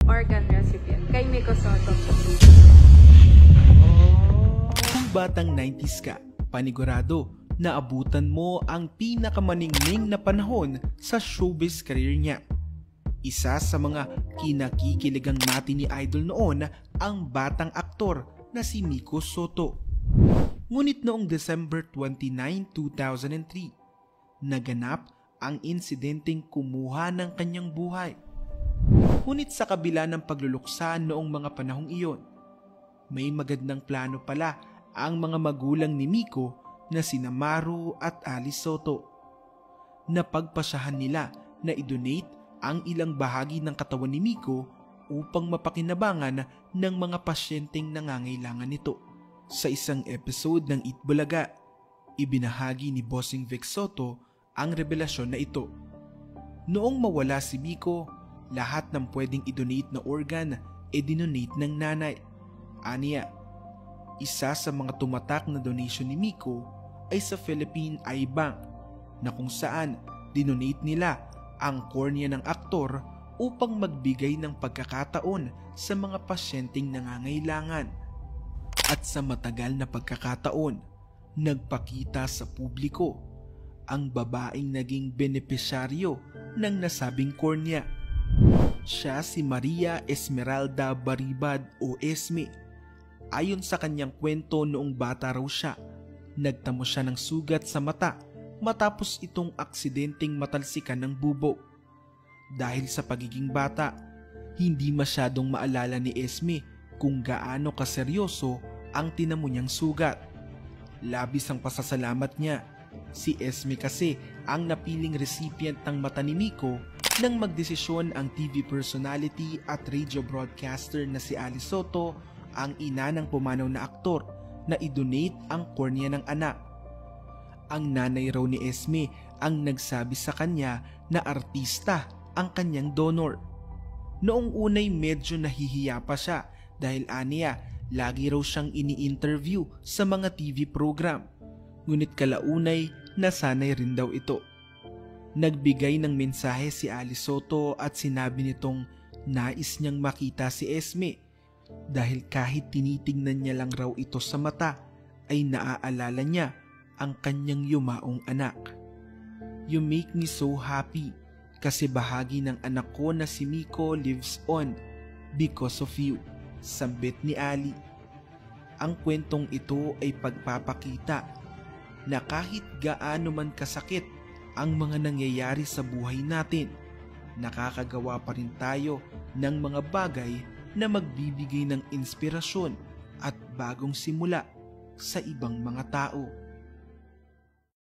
organ recipient, kay Miko Soto. Kung batang 90s ka, panigurado na abutan mo ang pinakamaningning na panahon sa showbiz career niya. Isa sa mga kinakikiligang natin ni Idol noon ang batang aktor na si Miko Soto. Ngunit noong December 29, 2003, naganap ang insidenteng kumuha ng kanyang buhay. Ngunit sa kabila ng pagluluksa noong mga panahong iyon, may magandang plano pala ang mga magulang ni Miko na sina Maru at Alice Soto. Napagpasyahan nila na i-donate ang ilang bahagi ng katawan ni Miko upang mapakinabangan ng mga pasyenteng nangangailangan nito. Sa isang episode ng Eat Bulaga, ibinahagi ni Bossing Vic Soto ang revelasyon na ito. Noong mawala si Miko, lahat ng pwedeng i-donate na organ dinonate ng nanay. Aniya, isa sa mga tumatak na donation ni Miko ay sa Philippine Eye Bank na kung saan dinonate nila ang cornea ng aktor upang magbigay ng pagkakataon sa mga pasyenteng nangangailangan. At sa matagal na pagkakataon, nagpakita sa publiko ang babaeng naging benepisyaryo ng nasabing cornea. Siya si Maria Esmeralda Baribad o Esme. Ayon sa kanyang kwento, noong bata raw siya, nagtamo siya ng sugat sa mata matapos itong aksidenteng matalsikan ng bubog. Dahil sa pagiging bata, hindi masyadong maalala ni Esme kung gaano kaseryoso ang tinamo niyang sugat. Labis ang pasasalamat niya. Si Esme kasi ang napiling recipient ng mata ni Miko nang magdesisyon ang TV personality at radio broadcaster na si Alice Soto, ang ina ng pumanaw na aktor, na i-donate ang cornea ng anak. Ang nanay raw ni Esme ang nagsabi sa kanya na artista ang kanyang donor. Noong unay medyo nahihiya pa siya dahil aniya lagi raw siyang ini-interview sa mga TV program. Ngunit kalaunay nasanay rin daw ito. Nagbigay ng mensahe si Alice Soto at sinabi nitong nais niyang makita si Esme dahil kahit tinitingnan niya lang raw ito sa mata ay naaalala niya ang kanyang yumaong anak. You make me so happy kasi bahagi ng anak ko na si Miko lives on because of you, sambit ni Ali. Ang kwentong ito ay pagpapakita na kahit gaano man kasakit ang mga nangyayari sa buhay natin, nakakagawa pa rin tayo ng mga bagay na magbibigay ng inspirasyon at bagong simula sa ibang mga tao.